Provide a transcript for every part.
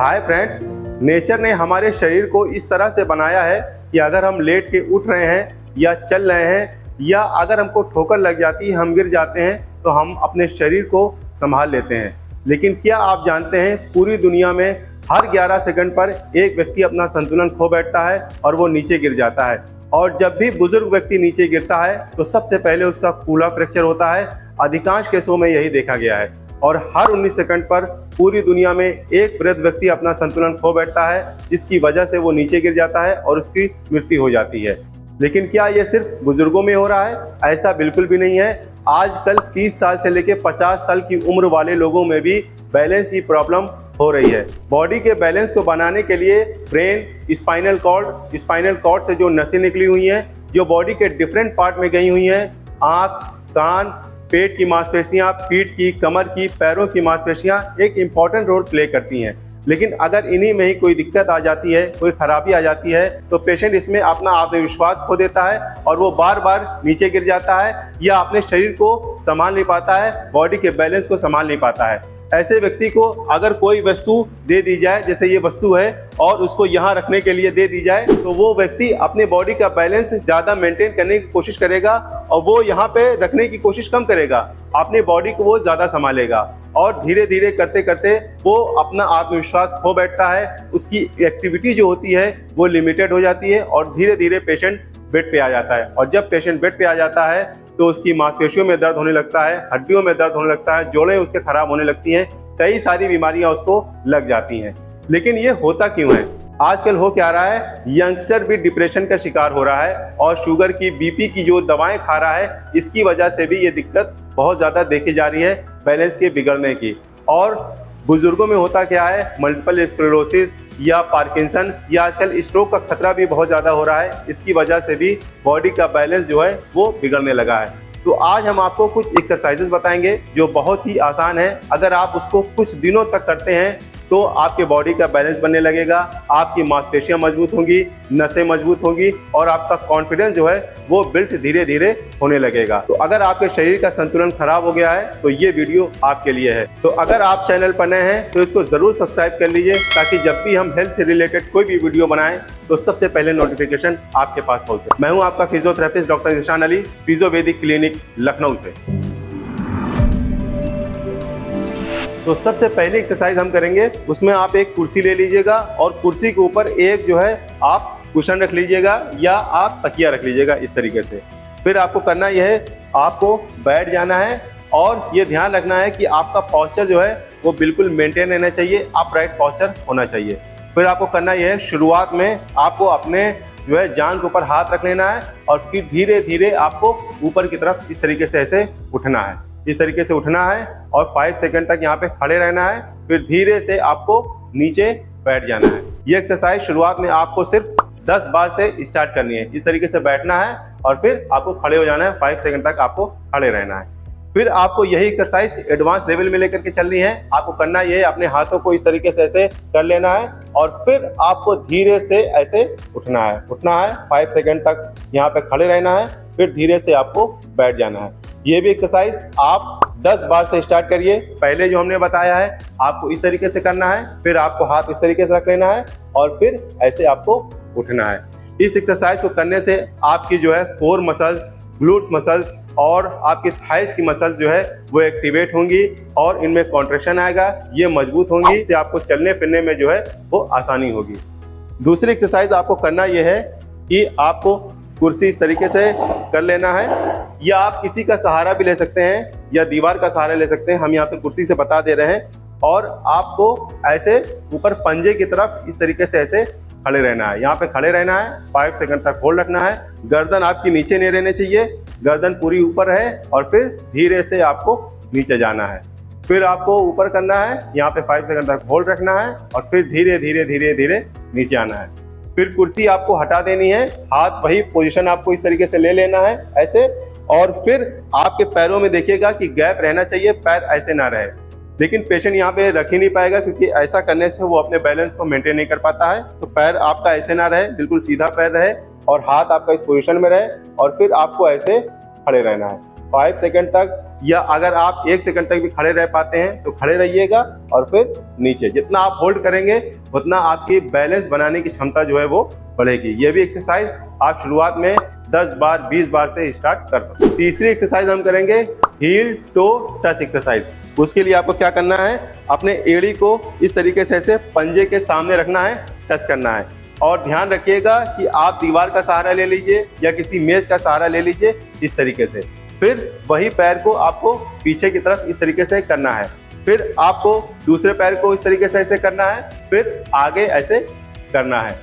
Hi friends, nature ने हमारे शरीर को इस तरह से बनाया है कि अगर हम लेट के उठ रहे हैं या चल रहे हैं या अगर हमको ठोकर लग जाती है, हम गिर जाते हैं, तो हम अपने शरीर को संभाल लेते हैं। लेकिन क्या आप जानते हैं, पूरी दुनिया में हर 11 सेकंड पर एक व्यक्ति अपना संतुलन खो बैठता है और वो नीचे गिर जाता है। और जब भी बुजुर्ग व्यक्ति नीचे गिरता है तो सबसे पहले उसका कूल्हा फ्रैक्चर होता है। अधिकांश केसों में यही देखा गया है। और हर 19 सेकंड पर पूरी दुनिया में एक वृद्ध व्यक्ति अपना संतुलन खो बैठता है, जिसकी वजह से वो नीचे गिर जाता है और उसकी मृत्यु हो जाती है। लेकिन क्या ये सिर्फ बुजुर्गों में हो रहा है? ऐसा बिल्कुल भी नहीं है। आजकल 30 साल से लेकर 50 साल की उम्र वाले लोगों में भी बैलेंस की प्रॉब्लम हो रही है। बॉडी के बैलेंस को बनाने के लिए ब्रेन, स्पाइनल कॉर्ड से जो नसें निकली हुई हैं, जो बॉडी के डिफरेंट पार्ट में गई हुई हैं, आँख, कान, पेट की मांसपेशियां, पीठ की, कमर की, पैरों की मांसपेशियां एक इम्पॉर्टेंट रोल प्ले करती हैं। लेकिन अगर इन्हीं में ही कोई दिक्कत आ जाती है, कोई खराबी आ जाती है, तो पेशेंट इसमें अपना आत्मविश्वास खो देता है और वो बार बार नीचे गिर जाता है या अपने शरीर को संभाल नहीं पाता है, बॉडी के बैलेंस को संभाल नहीं पाता है। ऐसे व्यक्ति को अगर कोई वस्तु दे दी जाए, जैसे ये वस्तु है, और उसको यहाँ रखने के लिए दे दी जाए, तो वो व्यक्ति अपने बॉडी का बैलेंस ज़्यादा मेंटेन करने की कोशिश करेगा और वो यहाँ पे रखने की कोशिश कम करेगा। अपनी बॉडी को वो ज़्यादा संभालेगा और धीरे धीरे करते करते वो अपना आत्मविश्वास खो बैठता है। उसकी एक्टिविटी जो होती है वो लिमिटेड हो जाती है और धीरे धीरे पेशेंट बेड पे आ जाता है। और जब पेशेंट बेड पे आ जाता है तो उसकी मांसपेशियों में दर्द होने लगता है, हड्डियों में दर्द होने लगता है, जोड़ें उसके खराब होने लगती हैं, कई सारी बीमारियां उसको लग जाती हैं। लेकिन ये होता क्यों है? आजकल हो क्या रहा है, यंगस्टर भी डिप्रेशन का शिकार हो रहा है और शुगर की, बीपी की जो दवाएं खा रहा है, इसकी वजह से भी ये दिक्कत बहुत ज़्यादा देखी जा रही है बैलेंस के बिगड़ने की। और बुजुर्गों में होता क्या है, मल्टीपल स्क्लेरोसिस या पार्किंसन या आजकल स्ट्रोक का खतरा भी बहुत ज़्यादा हो रहा है। इसकी वजह से भी बॉडी का बैलेंस जो है वो बिगड़ने लगा है। तो आज हम आपको कुछ एक्सरसाइजेस बताएंगे जो बहुत ही आसान है। अगर आप उसको कुछ दिनों तक करते हैं तो आपके बॉडी का बैलेंस बनने लगेगा, आपकी मांसपेशियां मजबूत होंगी, नसें मजबूत होंगी और आपका कॉन्फिडेंस जो है वो बिल्ट धीरे धीरे होने लगेगा। तो अगर आपके शरीर का संतुलन खराब हो गया है तो ये वीडियो आपके लिए है। तो अगर आप चैनल पर नए हैं तो इसको जरूर सब्सक्राइब कर लीजिए, ताकि जब भी हम हेल्थ से रिलेटेड कोई भी वीडियो बनाएं तो सबसे पहले नोटिफिकेशन आपके पास पहुंचे। मैं हूं आपका physiotherapist doctor Zeeshan Ali, Physiovedic clinic Lucknow से। तो सबसे पहली एक्सरसाइज हम करेंगे, उसमें आप एक कुर्सी ले लीजिएगा और कुर्सी के ऊपर एक जो है आप कुशन रख लीजिएगा या आप तकिया रख लीजिएगा इस तरीके से। फिर आपको करना यह है, आपको बैठ जाना है और ये ध्यान रखना है कि आपका पॉस्चर जो है वो बिल्कुल मेंटेन रहना चाहिए, अपराइट पॉस्चर होना चाहिए। फिर आपको करना यह है, शुरुआत में आपको अपने जो है जांघ के ऊपर हाथ रख लेना है और फिर धीरे धीरे आपको ऊपर की तरफ इस तरीके से ऐसे उठना है, इस तरीके से उठना है और 5 सेकंड तक यहाँ पे खड़े रहना है। फिर धीरे से आपको नीचे बैठ जाना है। ये एक्सरसाइज शुरुआत में आपको सिर्फ 10 बार से स्टार्ट करनी है। इस तरीके से बैठना है और फिर आपको खड़े हो जाना है, 5 सेकंड तक आपको खड़े रहना है। फिर आपको यही एक्सरसाइज एडवांस लेवल में लेकर के चलनी है। आपको करना ये है, अपने हाथों को इस तरीके से ऐसे कर लेना है और फिर आपको धीरे से ऐसे उठना है 5 सेकंड तक यहाँ पे खड़े रहना है, फिर धीरे से आपको बैठ जाना है। ये भी एक्सरसाइज आप 10 बार से स्टार्ट करिए। पहले जो हमने बताया है आपको इस तरीके से करना है, फिर आपको हाथ इस तरीके से रख लेना है और फिर ऐसे आपको उठना है। इस एक्सरसाइज को करने से आपकी जो है कोर मसल्स, ग्लूट्स मसल्स और आपकी थाइस की मसल्स जो है वो एक्टिवेट होंगी और इनमें कॉन्ट्रैक्शन आएगा, ये मजबूत होंगी। इससे आपको चलने फिरने में जो है वो आसानी होगी। दूसरी एक्सरसाइज आपको करना ये है कि आपको कुर्सी इस तरीके से कर लेना है या आप किसी का सहारा भी ले सकते हैं या दीवार का सहारा ले सकते हैं। हम यहाँ पे कुर्सी से बता दे रहे हैं और आपको ऐसे ऊपर पंजे की तरफ इस तरीके से ऐसे खड़े रहना है। यहाँ पे खड़े रहना है, 5 सेकंड तक होल्ड रखना है। गर्दन आपकी नीचे नहीं रहनी चाहिए, गर्दन पूरी ऊपर है और फिर धीरे से आपको नीचे जाना है। फिर आपको ऊपर करना है, यहाँ पे 5 सेकंड तक होल्ड रखना है और फिर धीरे धीरे धीरे धीरे नीचे आना है। फिर कुर्सी आपको हटा देनी है, हाथ वही पोजीशन आपको इस तरीके से ले लेना है ऐसे, और फिर आपके पैरों में देखिएगा कि गैप रहना चाहिए, पैर ऐसे ना रहे। लेकिन पेशेंट यहाँ पे रख ही नहीं पाएगा क्योंकि ऐसा करने से वो अपने बैलेंस को मेंटेन नहीं कर पाता है। तो पैर आपका ऐसे ना रहे, बिल्कुल सीधा पैर रहे और हाथ आपका इस पोजीशन में रहे और फिर आपको ऐसे खड़े रहना है। 5 सेकंड तक, या अगर आप 1 सेकंड तक भी खड़े रह पाते हैं तो खड़े रहिएगा और फिर नीचे। जितना आप होल्ड करेंगे उतना आपकी बैलेंस बनाने की क्षमता जो है वो बढ़ेगी। ये भी एक्सरसाइज आप शुरुआत में 10 बार 20 बार से स्टार्ट कर सकते हैं। तीसरी एक्सरसाइज हम करेंगे हील टो टच एक्सरसाइज। उसके लिए आपको क्या करना है, अपने एड़ी को इस तरीके से ऐसे पंजे के सामने रखना है, टच करना है। और ध्यान रखिएगा कि आप दीवार का सहारा ले लीजिए या किसी मेज का सहारा ले लीजिए इस तरीके से। फिर वही पैर को आपको पीछे की तरफ इस तरीके से करना है। फिर आपको दूसरे पैर को इस तरीके से ऐसे करना है, फिर आगे ऐसे करना है।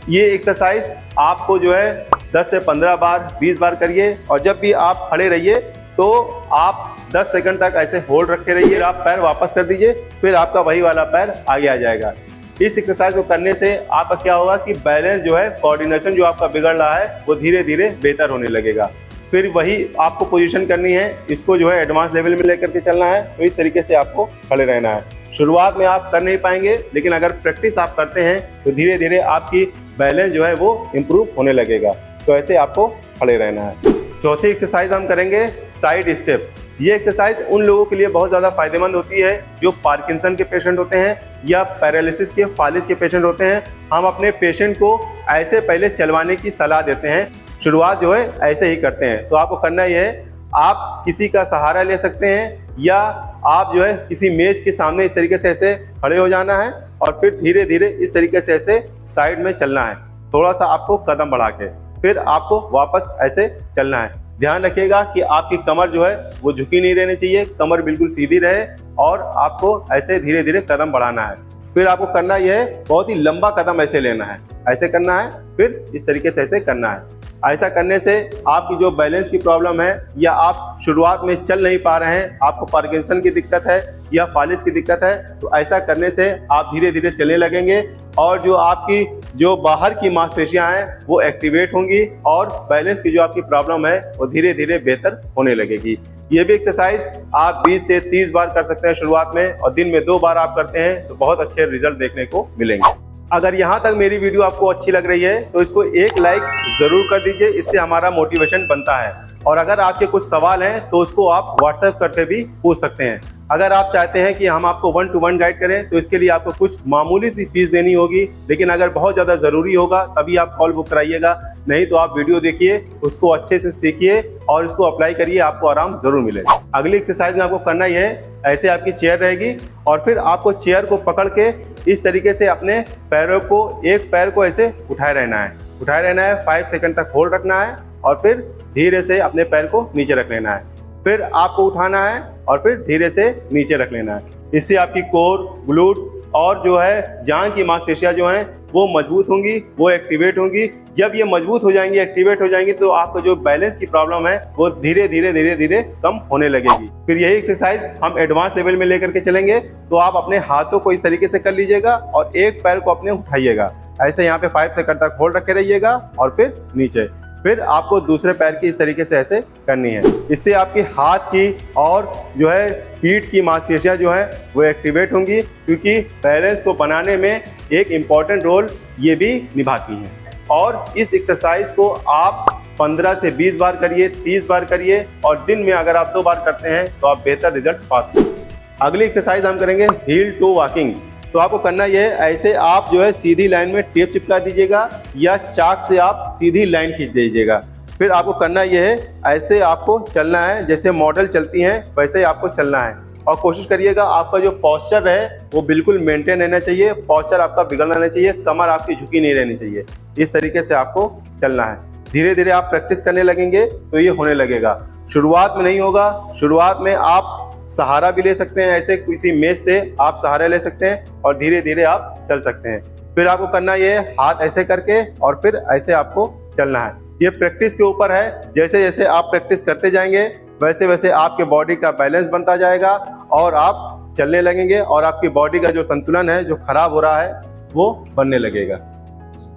ये एक्सरसाइज आपको जो है 10 से 15 बार 20 बार करिए। और जब भी आप खड़े रहिए तो आप 10 सेकंड तक ऐसे होल्ड रखे रहिए। आप पैर वापस कर दीजिए, फिर आपका वही वाला पैर आगे आ जाएगा। इस एक्सरसाइज को करने से आपका क्या होगा कि बैलेंस जो है, कोऑर्डिनेशन जो आपका बिगड़ रहा है वो धीरे धीरे बेहतर होने लगेगा। फिर वही आपको पोजीशन करनी है, इसको जो है एडवांस लेवल में लेकर के चलना है। तो इस तरीके से आपको खड़े रहना है। शुरुआत में आप कर नहीं पाएंगे, लेकिन अगर प्रैक्टिस आप करते हैं तो धीरे धीरे आपकी बैलेंस जो है वो इम्प्रूव होने लगेगा। तो ऐसे आपको खड़े रहना है। चौथी एक्सरसाइज हम करेंगे साइड स्टेप। ये एक्सरसाइज उन लोगों के लिए बहुत ज़्यादा फायदेमंद होती है जो पार्किंसन के पेशेंट होते हैं या पैरालिसिस के, फालिस के पेशेंट होते हैं। हम अपने पेशेंट को ऐसे पहले चलवाने की सलाह देते हैं। शुरुआत जो है ऐसे ही करते हैं। तो आपको करना ये है, आप किसी का सहारा ले सकते हैं या आप जो है किसी मेज के सामने इस तरीके से ऐसे खड़े हो जाना है और फिर धीरे धीरे इस तरीके से ऐसे साइड में चलना है। थोड़ा सा आपको कदम बढ़ा के फिर आपको वापस ऐसे चलना है। ध्यान रखिएगा कि आपकी कमर जो है वो झुकी नहीं रहनी चाहिए, कमर बिल्कुल सीधी रहे और आपको ऐसे धीरे धीरे कदम बढ़ाना है। फिर आपको करना यह है, बहुत ही लंबा कदम ऐसे लेना है, ऐसे करना है, फिर इस तरीके से ऐसे करना है। ऐसा करने से आपकी जो बैलेंस की प्रॉब्लम है या आप शुरुआत में चल नहीं पा रहे हैं, आपको पार्किंसन की दिक्कत है या फालिस की दिक्कत है, तो ऐसा करने से आप धीरे धीरे चलने लगेंगे और जो आपकी जो बाहर की मांसपेशियां हैं वो एक्टिवेट होंगी और बैलेंस की जो आपकी प्रॉब्लम है वो धीरे धीरे बेहतर होने लगेगी। ये भी एक्सरसाइज आप 20 से 30 बार कर सकते हैं शुरुआत में, और दिन में 2 बार आप करते हैं तो बहुत अच्छे रिजल्ट देखने को मिलेंगे। अगर यहाँ तक मेरी वीडियो आपको अच्छी लग रही है तो इसको एक लाइक ज़रूर कर दीजिए, इससे हमारा मोटिवेशन बनता है। और अगर आपके कुछ सवाल हैं तो उसको आप व्हाट्सएप करके भी पूछ सकते हैं। अगर आप चाहते हैं कि हम आपको 1 to 1 गाइड करें तो इसके लिए आपको कुछ मामूली सी फीस देनी होगी, लेकिन अगर बहुत ज़्यादा ज़रूरी होगा तभी आप कॉल बुक कराइएगा। नहीं तो आप वीडियो देखिए, उसको अच्छे से सीखिए और इसको अप्लाई करिए, आपको आराम ज़रूर मिलेगा। अगली एक्सरसाइज में आपको करना यह है, ऐसे आपकी चेयर रहेगी और फिर आपको चेयर को पकड़ के इस तरीके से अपने पैरों को, एक पैर को ऐसे उठाए रहना है, 5 सेकंड तक होल्ड रखना है और फिर धीरे से अपने पैर को नीचे रख लेना है। फिर आपको उठाना है और फिर धीरे से नीचे रख लेना है। इससे आपकी कोर, ग्लूट्स और जो है जांघ की मांसपेशियां जो हैं वो मजबूत होंगी, वो एक्टिवेट होंगी। जब ये मजबूत हो जाएंगी, एक्टिवेट हो जाएंगी, तो आपको जो बैलेंस की प्रॉब्लम है वो धीरे धीरे कम होने लगेगी। फिर यही एक्सरसाइज हम एडवांस लेवल में लेकर के चलेंगे। तो आप अपने हाथों को इस तरीके से कर लीजिएगा और एक पैर को अपने उठाइएगा, ऐसे यहाँ पे 5 सेकंड तक होल्ड रखे रहिएगा और फिर नीचे। फिर आपको दूसरे पैर की इस तरीके से ऐसे करनी है। इससे आपकी हाथ की और जो है पीठ की मांसपेशियां जो है वो एक्टिवेट होंगी, क्योंकि बैलेंस को बनाने में एक इम्पॉर्टेंट रोल ये भी निभाती हैं। और इस एक्सरसाइज को आप 15 से 20 बार करिए, 30 बार करिए और दिन में अगर आप 2 बार करते हैं तो आप बेहतर रिजल्ट पा सकते हैं। अगली एक्सरसाइज हम करेंगे हील टू वॉकिंग। तो आपको करना यह है, ऐसे आप जो है सीधी लाइन में टेप चिपका दीजिएगा या चाक से आप सीधी लाइन खींच दीजिएगा। फिर आपको करना यह है, ऐसे आपको चलना है, जैसे मॉडल चलती हैं वैसे ही आपको चलना है। और कोशिश करिएगा आपका जो पॉस्चर है वो बिल्कुल मेंटेन रहना चाहिए, पॉस्चर आपका बिगड़ना नहीं चाहिए, कमर आपकी झुकी नहीं रहनी चाहिए। इस तरीके से आपको चलना है। धीरे धीरे आप प्रैक्टिस करने लगेंगे तो ये होने लगेगा। शुरुआत में नहीं होगा, शुरुआत में आप सहारा भी ले सकते हैं, ऐसे किसी मेज से आप सहारा ले सकते हैं और धीरे धीरे आप चल सकते हैं। फिर आपको करना ये है, हाथ ऐसे करके और फिर ऐसे आपको चलना है। ये प्रैक्टिस के ऊपर है, जैसे जैसे आप प्रैक्टिस करते जाएंगे वैसे वैसे आपके बॉडी का बैलेंस बनता जाएगा और आप चलने लगेंगे और आपकी बॉडी का जो संतुलन है, जो खराब हो रहा है, वो बनने लगेगा।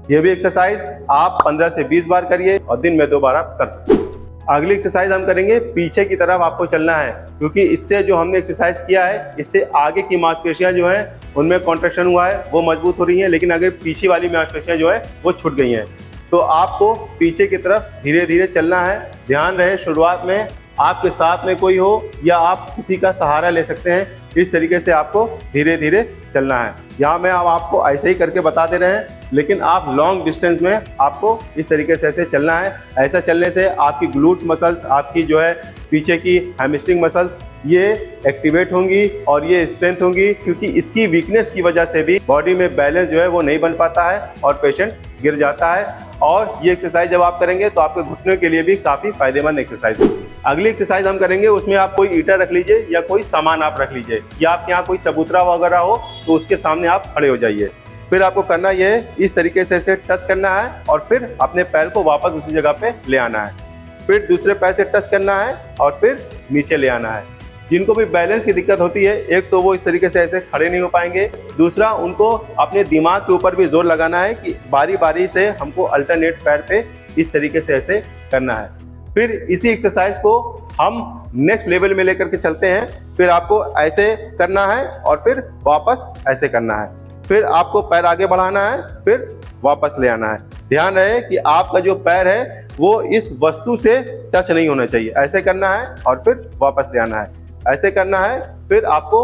ये भी एक्सरसाइज आप 15 से 20 बार करिए और दिन में 2 बार आप कर सकते हैं। अगली एक्सरसाइज हम करेंगे, पीछे की तरफ आपको चलना है, क्योंकि इससे जो हमने एक्सरसाइज किया है इससे आगे की मांसपेशियां जो हैं उनमें कॉन्ट्रैक्शन हुआ है, वो मजबूत हो रही हैं, लेकिन अगर पीछे वाली मांसपेशियां जो है वो छूट गई हैं। तो आपको पीछे की तरफ धीरे धीरे चलना है। ध्यान रहे शुरुआत में आपके साथ में कोई हो या आप किसी का सहारा ले सकते हैं। इस तरीके से आपको धीरे धीरे चलना है। यहाँ मैं अब आपको ऐसे ही करके बता दे रहे हैं, लेकिन आप लॉन्ग डिस्टेंस में आपको इस तरीके से ऐसे चलना है। ऐसा चलने से आपकी ग्लूट्स मसल्स, आपकी जो है पीछे की हैमस्ट्रिंग मसल्स, ये एक्टिवेट होंगी और ये स्ट्रेंथ होंगी, क्योंकि इसकी वीकनेस की वजह से भी बॉडी में बैलेंस जो है वो नहीं बन पाता है और पेशेंट गिर जाता है। और ये एक्सरसाइज जब आप करेंगे तो आपके घुटनों के लिए भी काफ़ी फायदेमंद एक्सरसाइज होगी। अगली एक्सरसाइज हम करेंगे, उसमें आप कोई ईंटा रख लीजिए या कोई सामान आप रख लीजिए, या आपके यहाँ कोई चबूतरा वगैरह हो तो उसके सामने आप खड़े हो जाइए। फिर आपको करना ये है, इस तरीके से इसे टच करना है और फिर अपने पैर को वापस उसी जगह पे ले आना है। फिर दूसरे पैर से टच करना है और फिर नीचे ले आना है। जिनको भी बैलेंस की दिक्कत होती है, एक तो वो इस तरीके से ऐसे खड़े नहीं हो पाएंगे, दूसरा उनको अपने दिमाग के ऊपर भी जोर लगाना है कि बारी बारी से हमको अल्टरनेट पैर पे इस तरीके से ऐसे करना है। फिर इसी एक्सरसाइज को हम नेक्स्ट लेवल में लेकर के चलते हैं। फिर आपको ऐसे करना है और फिर वापस ऐसे करना है। फिर आपको पैर आगे बढ़ाना है, फिर वापस ले आना है। ध्यान रहे कि आपका जो पैर है वो इस वस्तु से टच नहीं होना चाहिए। ऐसे करना है और फिर वापस ले आना है, ऐसे करना है, फिर आपको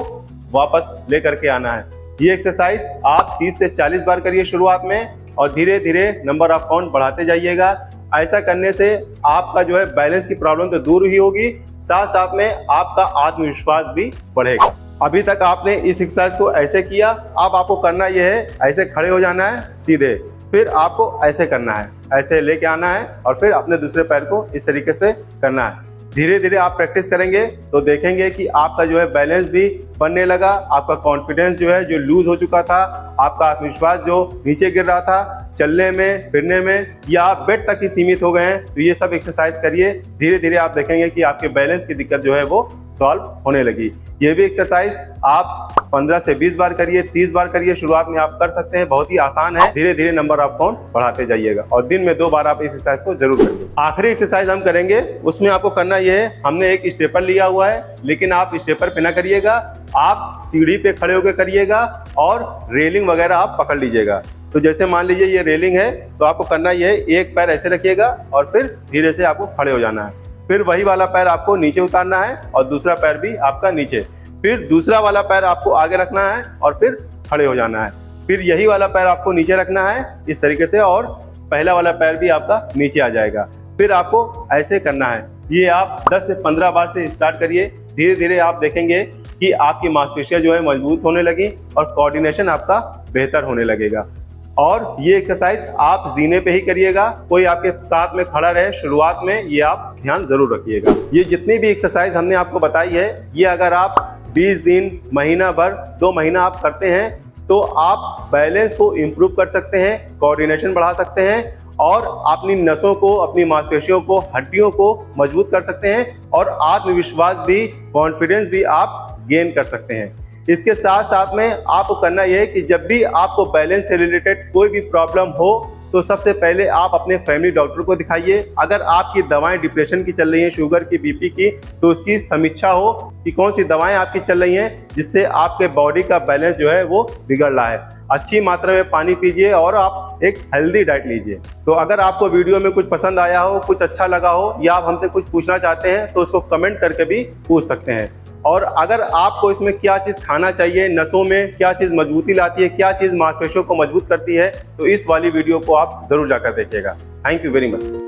वापस ले करके आना है। ये एक्सरसाइज आप 30 से 40 बार करिए शुरुआत में, और धीरे धीरे नंबर ऑफ काउंट बढ़ाते जाइएगा। ऐसा करने से आपका जो है बैलेंस की प्रॉब्लम तो दूर ही होगी, साथ साथ में आपका आत्मविश्वास भी बढ़ेगा। अभी तक आपने इस एक्सरसाइज को ऐसे किया, अब आपको करना यह है, ऐसे खड़े हो जाना है सीधे, फिर आपको ऐसे करना है, ऐसे लेके आना है और फिर अपने दूसरे पैर को इस तरीके से करना है। धीरे धीरे आप प्रैक्टिस करेंगे तो देखेंगे कि आपका जो है बैलेंस भी बनने लगा, आपका कॉन्फिडेंस जो है जो लूज हो चुका था, आपका आत्मविश्वास जो नीचे गिर रहा था चलने में, फिरने में, या आप बेड तक ही सीमित हो गए हैं। तो ये सब एक्सरसाइज करिए, धीरे धीरे आप देखेंगे कि आपके बैलेंस की दिक्कत जो है वो सॉल्व होने लगी। ये भी एक्सरसाइज आप 15 से 20 बार करिए, 30 बार करिए, शुरुआत में आप कर सकते हैं, बहुत ही आसान है। धीरे धीरे नंबर ऑफ काउंट बढ़ाते जाइएगा और दिन में 2 बार आप इस एक्सरसाइज को जरूर करिए। आखिरी एक्सरसाइज हम करेंगे, उसमें आपको करना ये है, हमने एक स्टेपर लिया हुआ है, लेकिन आप स्टेपर पे ना करिएगा, आप सीढ़ी पे खड़े होकर करिएगा और रेलिंग वगैरह आप पकड़ लीजिएगा। तो जैसे मान लीजिए ये रेलिंग है, तो आपको करना ये है, एक पैर ऐसे रखिएगा और फिर धीरे से आपको खड़े हो जाना है। फिर वही वाला पैर आपको नीचे उतारना है और दूसरा पैर भी आपका नीचे, फिर दूसरा वाला पैर आपको आगे रखना है और फिर खड़े हो जाना है। फिर यही वाला पैर आपको नीचे रखना है इस तरीके से, और पहला वाला पैर भी आपका नीचे आ जाएगा। फिर आपको ऐसे करना है। ये आप 10 से 15 बार से स्टार्ट करिए। धीरे धीरे आप देखेंगे कि आपकी मांसपेशियां जो है मजबूत होने लगी और कोऑर्डिनेशन आपका बेहतर होने लगेगा। और ये एक्सरसाइज आप जीने पे ही करिएगा, कोई आपके साथ में खड़ा रहे शुरुआत में, ये आप ध्यान जरूर रखिएगा। ये जितनी भी एक्सरसाइज हमने आपको बताई है, ये अगर आप 20 दिन, महीना भर, 2 महीना आप करते हैं तो आप बैलेंस को इम्प्रूव कर सकते हैं, कोऑर्डिनेशन बढ़ा सकते हैं और अपनी नसों को, अपनी मांसपेशियों को, हड्डियों को मजबूत कर सकते हैं और आत्मविश्वास भी, कॉन्फिडेंस भी आप गेन कर सकते हैं। इसके साथ साथ में आपको करना यह है कि जब भी आपको बैलेंस से रिलेटेड कोई भी प्रॉब्लम हो तो सबसे पहले आप अपने फैमिली डॉक्टर को दिखाइए। अगर आपकी दवाएं डिप्रेशन की चल रही हैं, शुगर की, बीपी की, तो उसकी समीक्षा हो कि कौन सी दवाएं आपकी चल रही हैं जिससे आपके बॉडी का बैलेंस जो है वो बिगड़ रहा है। अच्छी मात्रा में पानी पीजिए और आप एक हेल्दी डाइट लीजिए। तो अगर आपको वीडियो में कुछ पसंद आया हो, कुछ अच्छा लगा हो या आप हमसे कुछ पूछना चाहते हैं तो उसको कमेंट करके भी पूछ सकते हैं। और अगर आपको इसमें क्या चीज़ खाना चाहिए, नसों में क्या चीज़ मजबूती लाती है, क्या चीज़ मांसपेशियों को मजबूत करती है, तो इस वाली वीडियो को आप ज़रूर जाकर देखिएगा। Thank you very much.